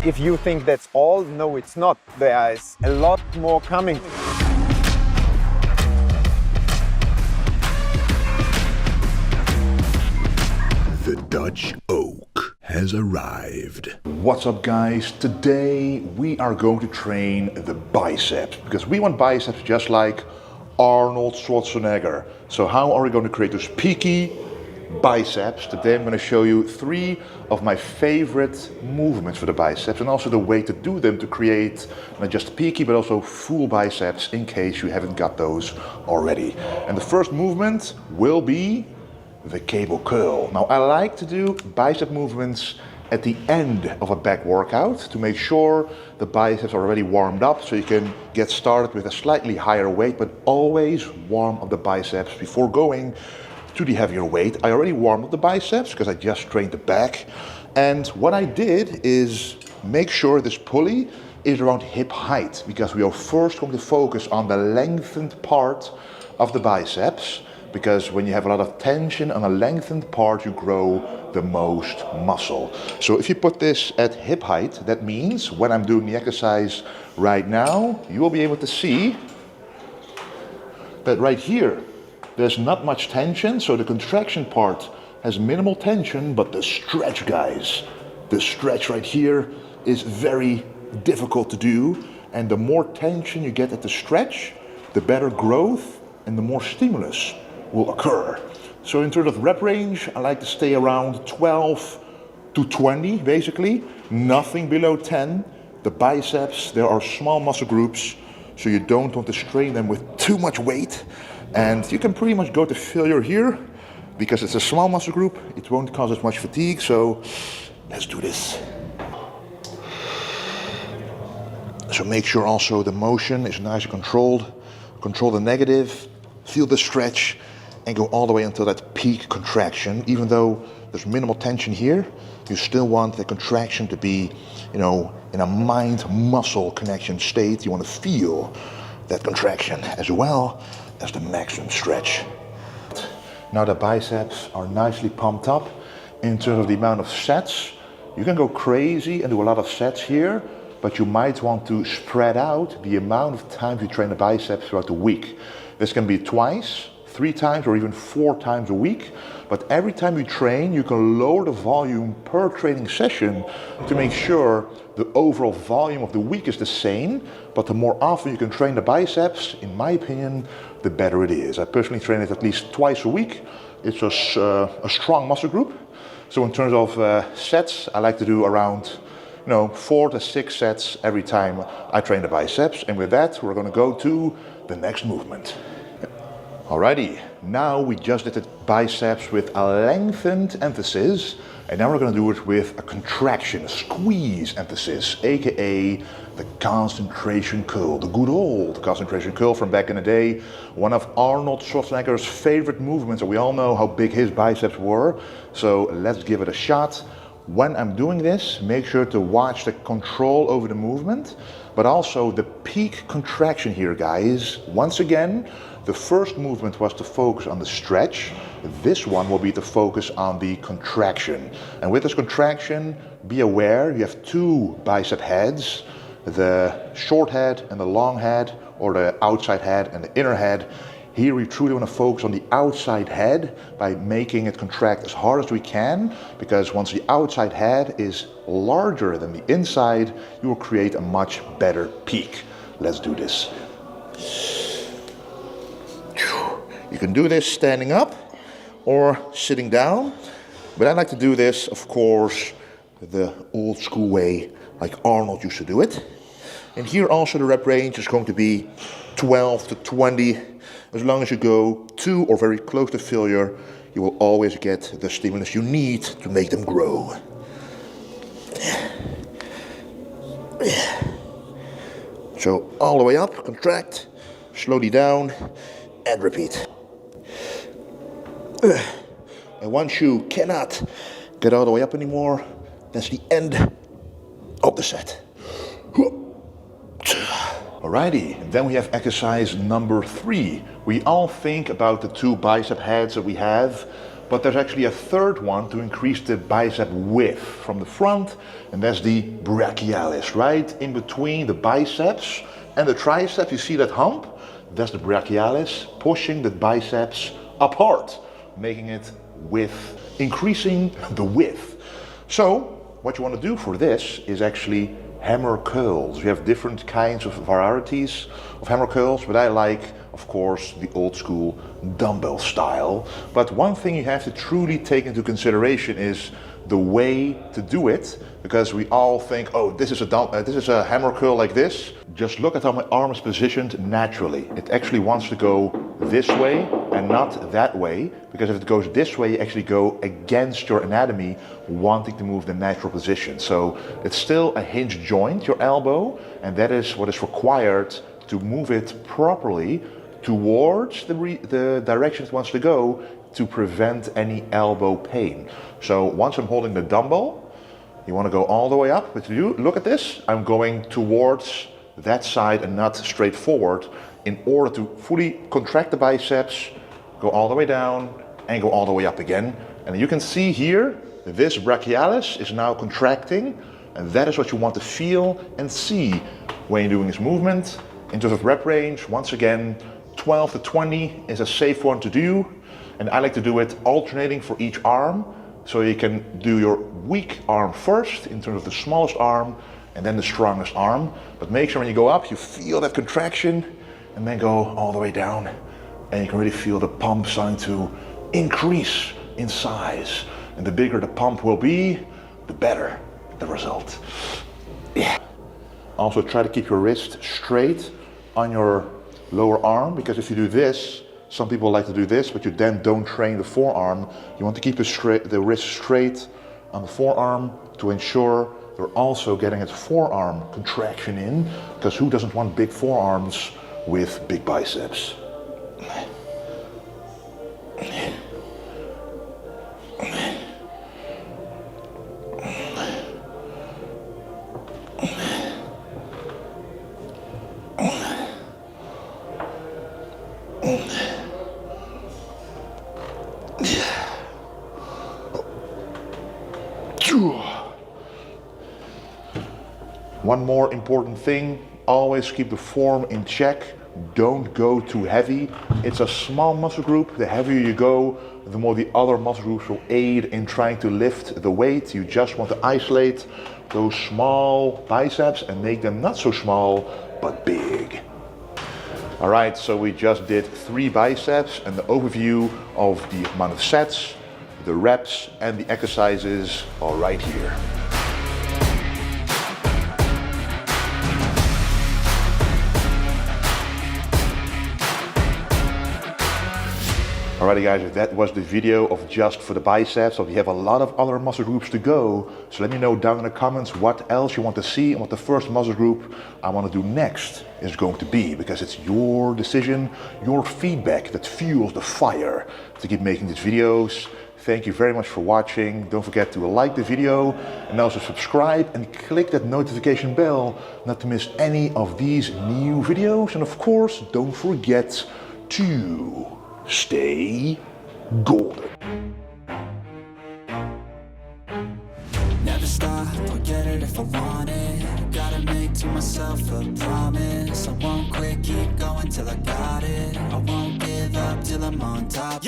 If you think that's all, no, it's not. There is a lot more coming. The Dutch oak has arrived. What's up, guys? Today we are going to train the biceps because we want biceps just like Arnold Schwarzenegger. So how are we going to create those peaky biceps? Today I'm going to show you 3 of my favorite movements for the biceps and also the way to do them to create not just peaky but also full biceps in case you haven't got those already. And the first movement will be the cable curl. Now I like to do bicep movements at the end of a back workout to make sure the biceps are already warmed up so you can get started with a slightly higher weight, but always warm up the biceps before going to the heavier weight. I already warmed up the biceps because I just trained the back, and what I did is make sure this pulley is around hip height because we are first going to focus on the lengthened part of the biceps, because when you have a lot of tension on a lengthened part, you grow the most muscle. So if you put this at hip height, that means when I'm doing the exercise right now, you will be able to see that right here, there's not much tension, so the contraction part has minimal tension, but the stretch, guys, the stretch right here is very difficult to do, and the more tension you get at the stretch, the better growth and the more stimulus will occur. So in terms of rep range, I like to stay around 12 to 20, basically, nothing below 10. The biceps, there are small muscle groups, so you don't want to strain them with too much weight. And you can pretty much go to failure here, because it's a small muscle group, it won't cause as much fatigue, so let's do this. So make sure also the motion is nice and controlled. Control the negative, feel the stretch, and go all the way until that peak contraction. Even though there's minimal tension here, you still want the contraction to be, in a mind-muscle connection state. You want to feel that contraction as well as the maximum stretch. Now the biceps are nicely pumped up in terms of the amount of sets. You can go crazy and do a lot of sets here, but you might want to spread out the amount of times you train the biceps throughout the week. This can be twice, 3 times, or even 4 times a week. But every time you train, you can lower the volume per training session to make sure the overall volume of the week is the same. But the more often you can train the biceps, in my opinion, the better it is. I personally train it at least twice a week. It's a strong muscle group. So in terms of sets, I like to do around 4 to 6 sets every time I train the biceps. And with that, we're going to go to the next movement. Alrighty, now we just did the biceps with a lengthened emphasis, and now we're going to do it with a contraction, a squeeze emphasis, aka the concentration curl, the good old concentration curl from back in the day, one of Arnold Schwarzenegger's favorite movements, and we all know how big his biceps were, so let's give it a shot. When I'm doing this, make sure to watch the control over the movement, but also the peak contraction here, guys. Once again, the first movement was to focus on the stretch. This one will be to focus on the contraction. And with this contraction, be aware you have 2 bicep heads, the short head and the long head, or the outside head and the inner head. Here we truly want to focus on the outside head by making it contract as hard as we can, because once the outside head is larger than the inside, you will create a much better peak. Let's do this. You can do this standing up or sitting down, but I like to do this, of course, the old school way, like Arnold used to do it. And here also the rep range is going to be 12 to 20. As long as you go to or very close to failure, you will always get the stimulus you need to make them grow. So all the way up, contract, slowly down, and repeat. And once you cannot get all the way up anymore, that's the end of the set. Alrighty, then we have exercise number 3. We all think about the 2 bicep heads that we have, but there's actually a third one to increase the bicep width from the front, and that's the brachialis, right in between the biceps and the triceps. You see that hump? That's the brachialis, pushing the biceps apart, making it width, increasing the width. So what you want to do for this is actually hammer curls. You have different kinds of varieties of hammer curls, but I like, of course, the old school dumbbell style. But one thing you have to truly take into consideration is the way to do it, because we all think, oh, this is a hammer curl like this. Just look at how my arm is positioned naturally. It actually wants to go this way and not that way, because if it goes this way, you actually go against your anatomy, wanting to move the natural position. So it's still a hinge joint, your elbow, and that is what is required to move it properly towards the direction it wants to go, to prevent any elbow pain. So once I'm holding the dumbbell, you want to go all the way up, but you look at this, I'm going towards that side and not straight forward, in order to fully contract the biceps, go all the way down and go all the way up again. And you can see here, this brachialis is now contracting, and that is what you want to feel and see when you're doing this movement. In terms of rep range, once again, 12 to 20 is a safe one to do. And I like to do it alternating for each arm. So you can do your weak arm first in terms of the smallest arm, and then the strongest arm. But make sure when you go up, you feel that contraction, and then go all the way down. And you can really feel the pump starting to increase in size. And the bigger the pump will be, the better the result. Yeah. Also try to keep your wrist straight on your lower arm, because if you do this, some people like to do this, but you then don't train the forearm. You want to keep the wrist straight on the forearm to ensure they're also getting its forearm contraction in, because who doesn't want big forearms with big biceps? One more important thing, always keep the form in check. Don't go too heavy. It's a small muscle group. The heavier you go, the more the other muscle groups will aid in trying to lift the weight. You just want to isolate those small biceps and make them not so small, but big. All right, so we just did 3 biceps, and the overview of the amount of sets, the reps, and the exercises are right here. Alrighty guys, that was the video of just for the biceps. So we have a lot of other muscle groups to go. So let me know down in the comments what else you want to see and what the first muscle group I want to do next is going to be, because it's your decision, your feedback that fuels the fire to keep making these videos. Thank you very much for watching. Don't forget to like the video and also subscribe and click that notification bell not to miss any of these new videos. And of course, don't forget to stay golden. Never stop, I'll get it if I want it. Gotta make to myself a promise. I won't quit, keep going till I got it. I won't give up till I'm on top.